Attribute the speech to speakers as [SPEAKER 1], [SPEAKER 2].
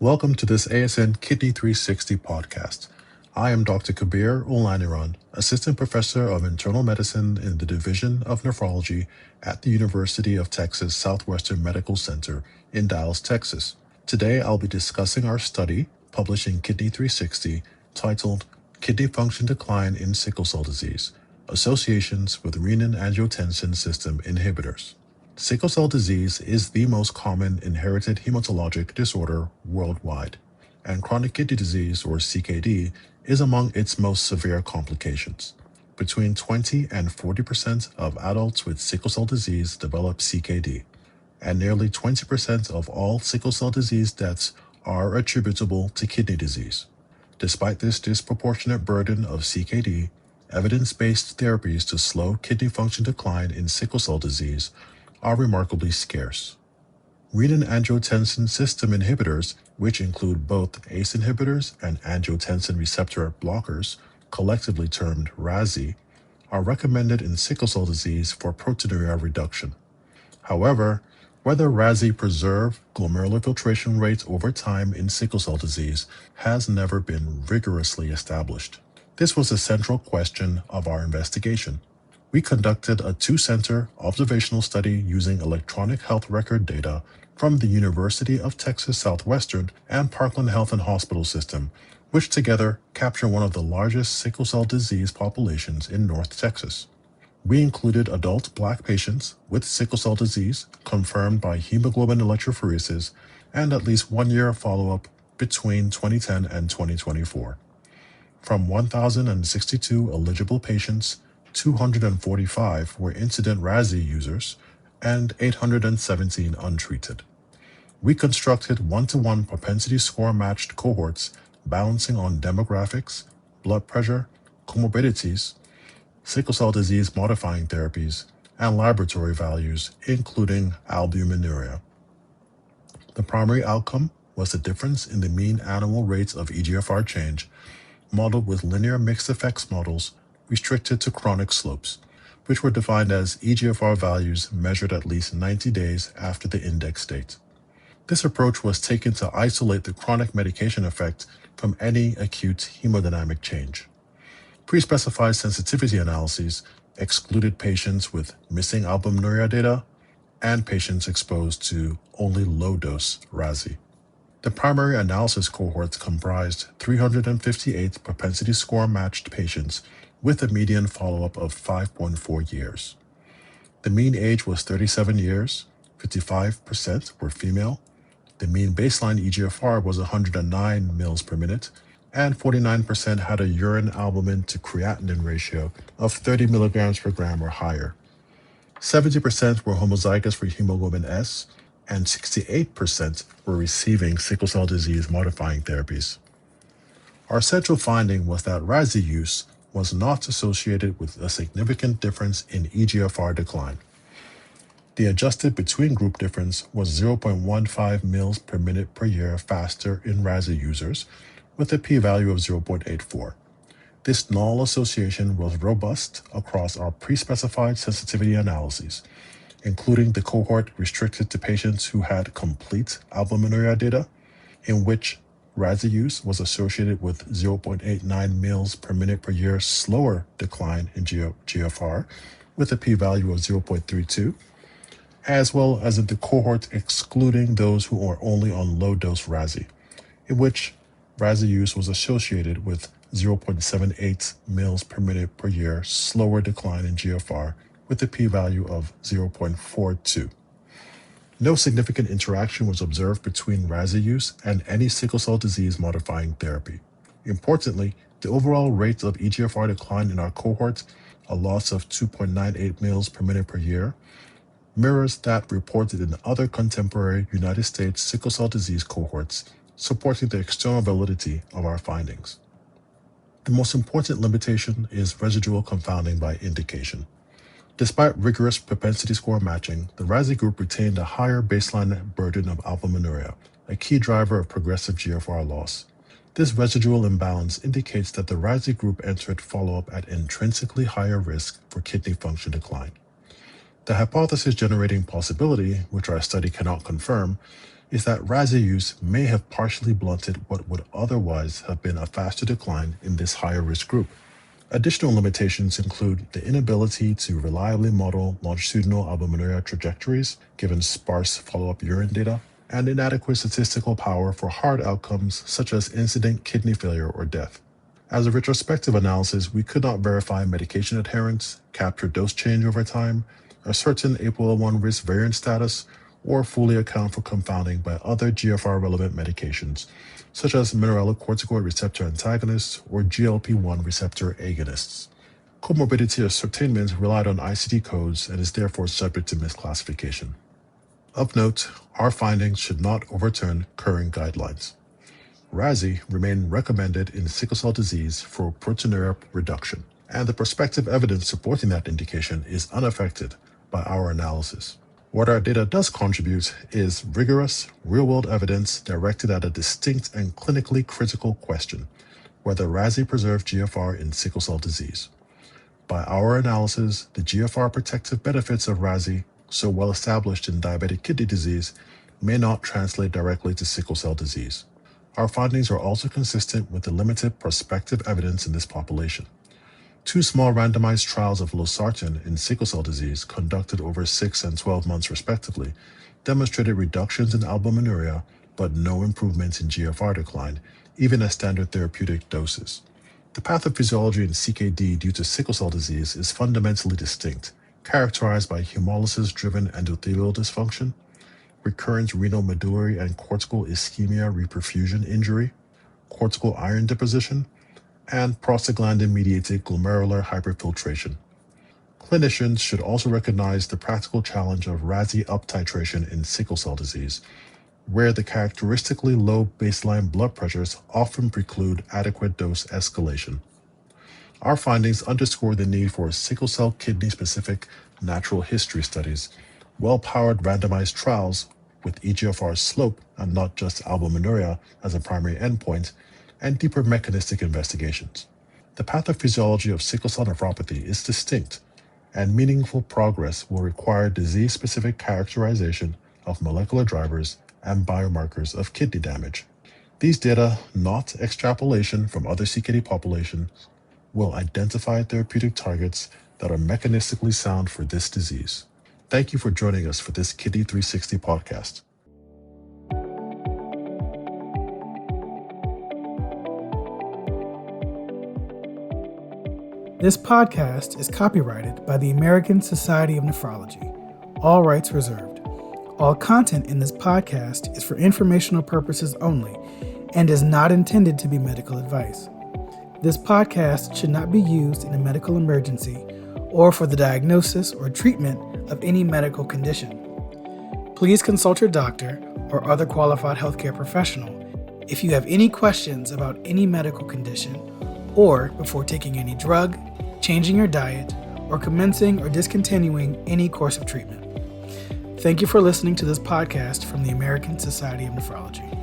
[SPEAKER 1] welcome to this ASN Kidney 360 podcast. I am Dr. Kabir Olaniran, Assistant Professor of Internal Medicine in the Division of Nephrology at the University of Texas Southwestern Medical Center in Dallas, Texas. Today I'll be discussing our study, published in Kidney 360, titled Kidney Function Decline in Sickle Cell Disease, Associations with Renin-Angiotensin System Inhibitors. Sickle cell disease is the most common inherited hematologic disorder worldwide, and chronic kidney disease, or CKD, is among its most severe complications. Between 20 and 40% of adults with sickle cell disease develop CKD, and nearly 20% of all sickle cell disease deaths are attributable to kidney disease. Despite this disproportionate burden of CKD, evidence-based therapies to slow kidney function decline in sickle cell disease are remarkably scarce. Renin-Angiotensin system inhibitors, which include both ACE inhibitors and angiotensin receptor blockers, collectively termed RASi, are recommended in sickle cell disease for proteinuria reduction. However, whether RASi preserve glomerular filtration rates over time in sickle cell disease has never been rigorously established. This was the central question of our investigation. We conducted a two-center observational study using electronic health record data from the University of Texas Southwestern and Parkland Health and Hospital System, which together capture one of the largest sickle cell disease populations in North Texas. We included adult Black patients with sickle cell disease confirmed by hemoglobin electrophoresis and at least 1 year of follow-up between 2010 and 2024. From 1,062 eligible patients, 245 were incident RASi users and 817 untreated. We constructed one-to-one propensity score matched cohorts balancing on demographics, blood pressure, comorbidities, sickle cell disease modifying therapies, and laboratory values, including albuminuria. The primary outcome was the difference in the mean annual rates of eGFR change, modeled with linear mixed effects models restricted to chronic slopes, which were defined as eGFR values measured at least 90 days after the index date. This approach was taken to isolate the chronic medication effect from any acute hemodynamic change. Pre-specified sensitivity analyses excluded patients with missing albuminuria data and patients exposed to only low-dose RASi. The primary analysis cohorts comprised 358 propensity score matched patients with a median follow-up of 5.4 years. The mean age was 37 years, 55% were female, the mean baseline eGFR was 109 mL per minute, and 49% had a urine albumin to creatinine ratio of 30 milligrams per gram or higher. 70% were homozygous for hemoglobin S, and 68% were receiving sickle cell disease modifying therapies. Our central finding was that RASi use was not associated with a significant difference in eGFR decline. The adjusted between group difference was 0.15 mL per minute per year faster in RASi users, with a p-value of 0.84. This null association was robust across our pre-specified sensitivity analyses, including the cohort restricted to patients who had complete albuminuria data, in which RASi use was associated with 0.89 mL per minute per year slower decline in GFR with a p-value of 0.32, as well as in the cohort excluding those who are only on low-dose RASi, in which RASi use was associated with 0.78 mL per minute per year slower decline in GFR with a p-value of 0.42. No significant interaction was observed between RASi use and any sickle cell disease modifying therapy. Importantly, the overall rate of eGFR decline in our cohort, a loss of 2.98 mL per minute per year, mirrors that reported in other contemporary United States sickle cell disease cohorts, supporting the external validity of our findings. The most important limitation is residual confounding by indication. Despite rigorous propensity score matching, the RASi group retained a higher baseline burden of albuminuria, a key driver of progressive GFR loss. This residual imbalance indicates that the RASi group entered follow-up at intrinsically higher risk for kidney function decline. The hypothesis-generating possibility, which our study cannot confirm, is that RASi use may have partially blunted what would otherwise have been a faster decline in this higher risk group. Additional limitations include the inability to reliably model longitudinal albuminuria trajectories given sparse follow-up urine data, and inadequate statistical power for hard outcomes such as incident kidney failure or death. As a retrospective analysis, we could not verify medication adherence, capture dose change over time, a certain APOL1 risk variant status, or fully account for confounding by other GFR-relevant medications, such as mineralocorticoid receptor antagonists or GLP-1 receptor agonists. Comorbidity ascertainment relied on ICD codes and is therefore subject to misclassification. Of note, our findings should not overturn current guidelines. RASi remain recommended in sickle cell disease for proteinuria reduction, and the prospective evidence supporting that indication is unaffected by our analysis. What our data does contribute is rigorous, real-world evidence directed at a distinct and clinically critical question, whether RASi preserves GFR in sickle cell disease. By our analysis, the GFR protective benefits of RASi, so well established in diabetic kidney disease, may not translate directly to sickle cell disease. Our findings are also consistent with the limited prospective evidence in this population. 2 small randomized trials of losartan in sickle cell disease conducted over 6 and 12 months respectively demonstrated reductions in albuminuria but no improvements in GFR decline, even at standard therapeutic doses. The pathophysiology in CKD due to sickle cell disease is fundamentally distinct, characterized by hemolysis-driven endothelial dysfunction, recurrent renal medullary and cortical ischemia reperfusion injury, cortical iron deposition, and prostaglandin-mediated glomerular hyperfiltration. Clinicians should also recognize the practical challenge of RASi uptitration in sickle cell disease, where the characteristically low baseline blood pressures often preclude adequate dose escalation. Our findings underscore the need for sickle cell kidney-specific natural history studies, well-powered randomized trials with eGFR slope and not just albuminuria as a primary endpoint, and deeper mechanistic investigations. The pathophysiology of sickle cell nephropathy is distinct, and meaningful progress will require disease-specific characterization of molecular drivers and biomarkers of kidney damage. These data, not extrapolation from other CKD populations, will identify therapeutic targets that are mechanistically sound for this disease. Thank you for joining us for this Kidney 360 podcast.
[SPEAKER 2] This podcast is copyrighted by the American Society of Nephrology. All rights reserved. All content in this podcast is for informational purposes only and is not intended to be medical advice. This podcast should not be used in a medical emergency or for the diagnosis or treatment of any medical condition. Please consult your doctor or other qualified healthcare professional if you have any questions about any medical condition or before taking any drug, changing your diet, or commencing or discontinuing any course of treatment. Thank you for listening to this podcast from the American Society of Nephrology.